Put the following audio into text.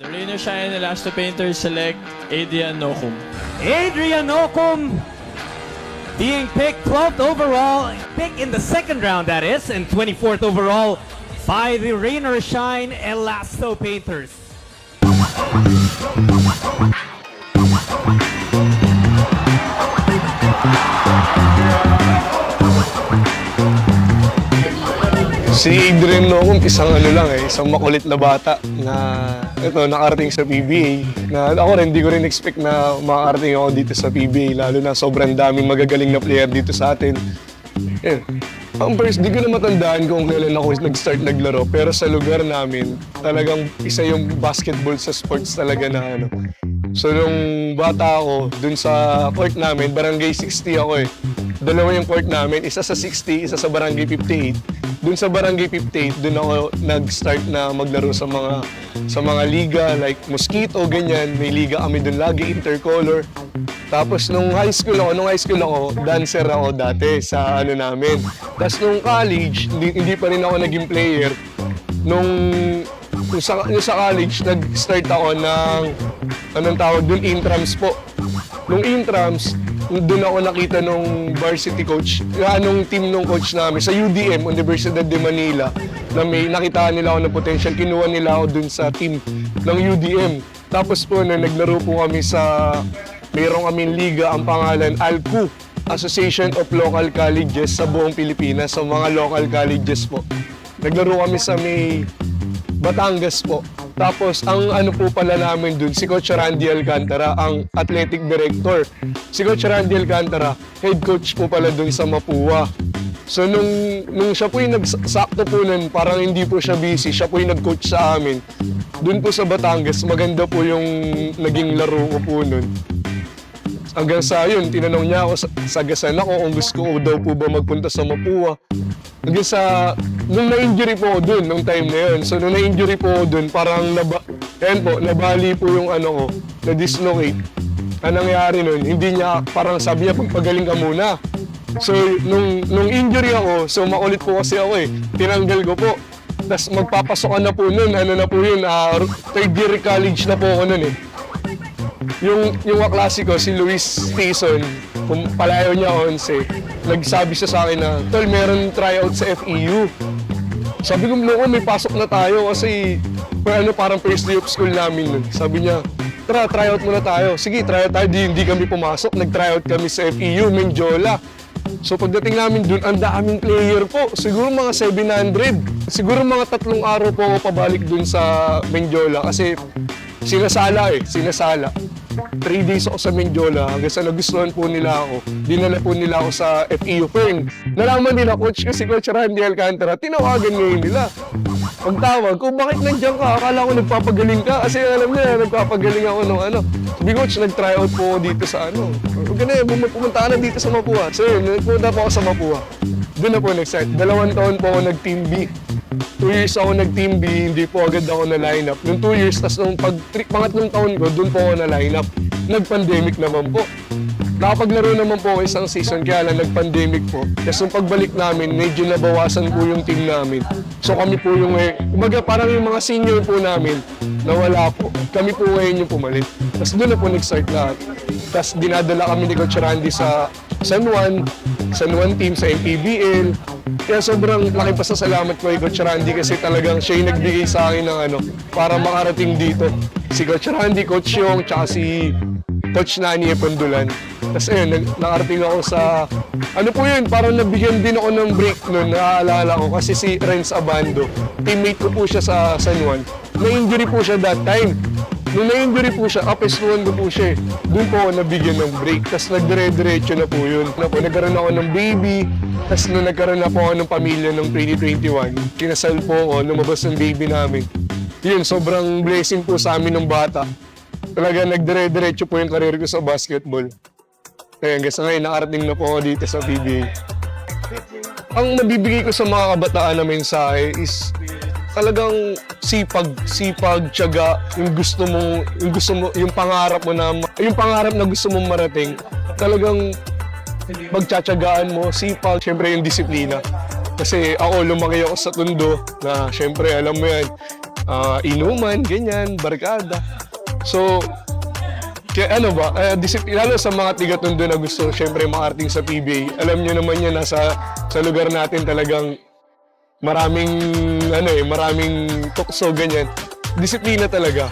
The Rain or Shine Elasto Painters select Adrian Nocum. Adrian Nocum being picked 12th overall, pick in the second round that is, and 24th overall by the Rain or Shine Elasto Painters. Si Adrian Nocum, isang makulit na bata na nakarating sa PBA. Na ako rin, hindi ko rin expect na makarating ako dito sa PBA, lalo na sobrang daming magagaling na player dito sa atin. Yeah. Ang first, di ko na matandaan kung kailan ako nag-start naglaro, pero sa lugar namin, talagang isa yung basketball sa sports talaga na ano. So nung bata ako, dun sa court namin, Barangay 60 ako eh. Dalawa yung court namin, isa sa 60, isa sa Barangay 58. Dun sa Barangay 58, dun ako nag-start na maglaro sa mga liga like Mosquito, ganyan. May liga kami dun lagi, intercolor. Tapos nung high school ako, dancer ako dati sa ano namin. Tapos nung college, hindi pa rin ako naging player. Nung sa college, nag-start ako ng, anong tawag dun, intrams po. Nung intrams, doon ako nakita nung varsity coach, anong team nung coach namin sa UDM, Universidad de Manila, na may nakitaan nila ako ng potential, kinuha nila ako dun sa team ng UDM. Tapos po, na naglaro po kami sa, mayroong kaming liga, ang pangalan ALCU, Association of Local Colleges sa buong Pilipinas, sa mga local colleges po. Naglaro kami sa may Batangas po. Tapos, ang ano po pala namin dun, si Coach Randy Alcantara, ang athletic director. Si Coach Randy Alcantara, head coach po pala dun sa Mapua. So, nung siya po yung nagsakto po nun, parang hindi po siya busy, siya po yung nag-coach sa amin. Dun po sa Batangas, maganda po yung naging laro ko po nun. Hanggang sa yun, tinanong niya ako, sagasan ako kung gusto ko daw po ba magpunta sa Mapua. Hanggang sa, nung na-injury po ako dun, nung time na yun. So, nung na-injury po ako dun, parang nabali po yung ano ko, na-dislocate. Ang nangyari nun, hindi niya, parang sabi niya, pagpagaling ka muna. So, nung injury ako, so makulit po kasi ako eh, tinanggal ko po. Tapos magpapasok na po nun, ano na po yun, third year college na po ako nun eh. Yung kaklase ko, si Luis Tison, kung palayo niya 11, nagsabi siya sa akin na, Tol, meron tryout sa FEU. Sabi ko, no, may pasok na tayo kasi parang first day of school namin nun. Sabi niya, tara, tryout muna tayo. Sige, tryout tayo, hindi kami pumasok. Nag-tryout kami sa FEU, Menjola. So pagdating namin dun, ang daming player po. Siguro mga 700. Siguro mga 3 araw po ako pabalik dun sa Menjola kasi sinasala. 3 days ako sa Menjola hanggang sa nagustuhan po nila ako. Dinala po nila ako sa FEU Fern. Nalaman nila coach kasi Coach Randy Alcantara, tinawagan ngayon nila. Pagtawag ko, bakit nandiyan ka? Akala ko nagpapagaling ka kasi alam niya, nagpapagaling ako nung ano. Sabi coach, nag-tryout po ako dito sa ano. Huwag ka na, pumunta ka na dito sa Mapua. So yun, nagpunta po ako sa Mapua. Doon na po nag-start. 2 taon po ako nag-team B. 2 years ako nag-team B, hindi po agad ako na-line up. Nung 2 years, tas nung pangatlong taon ko, doon po ako na-line up. Nag-pandemic naman po. Nakapaglaro naman po ako isang season, kaya lang nag-pandemic po. Tapos nung pagbalik namin, medyo nabawasan po yung team namin. So kami po yung, kumbaga parang yung mga senior po namin, nawala po. Kami po ngayon yung pumalit. Tapos doon na po nag-start lahat. Tapos dinadala kami ni Coach Randy sa San Juan team sa MPBL. Kaya sobrang laking pasasalamat ko kay Coach Randy kasi talagang siya yung nagbigay sa akin ng ano, para makarating dito. Si Coach Randy, Coach Yong, tsaka si Coach Nani Epandulan. Tapos ayun, nakarating ako sa, ano po yun, parang nabigyan din ako ng break nun, naaalala ko. Kasi si Renz Abando, teammate ko po siya sa San Juan. Na-injury po siya that time. Nung na-injury po siya, apestuhan ko po siya eh. Doon po ako nabigyan ng break. Tapos nagdire-diretso na po yun. Nagkaroon ako ng baby. Tapos nung nagkaroon na po ako ng pamilya noong 2021, kinasal po ako, lumabas ng baby namin. Yun, sobrang blessing po sa amin ng bata. Talaga nagdire-diretso po yung karir ko sa basketball. Kaya hanggang sa ngayon, nakarating na po ako dito sa PBA. Ang mabibigay ko sa mga kabataan na mensahe is talagang sipag, tiyaga, yung pangarap na gusto mong marating, talagang pagtsatsagaan mo, sipag, syempre yung disiplina. Kasi ako, lumaki ako sa Tondo na syempre, alam mo yan, inuman, ganyan, barkada. So, kaya ano ba, lalo sa mga tiga-Tondo na gusto syempre makarting sa PBA, alam nyo naman yan, sa lugar natin talagang maraming tukso, ganyan. Disiplina talaga.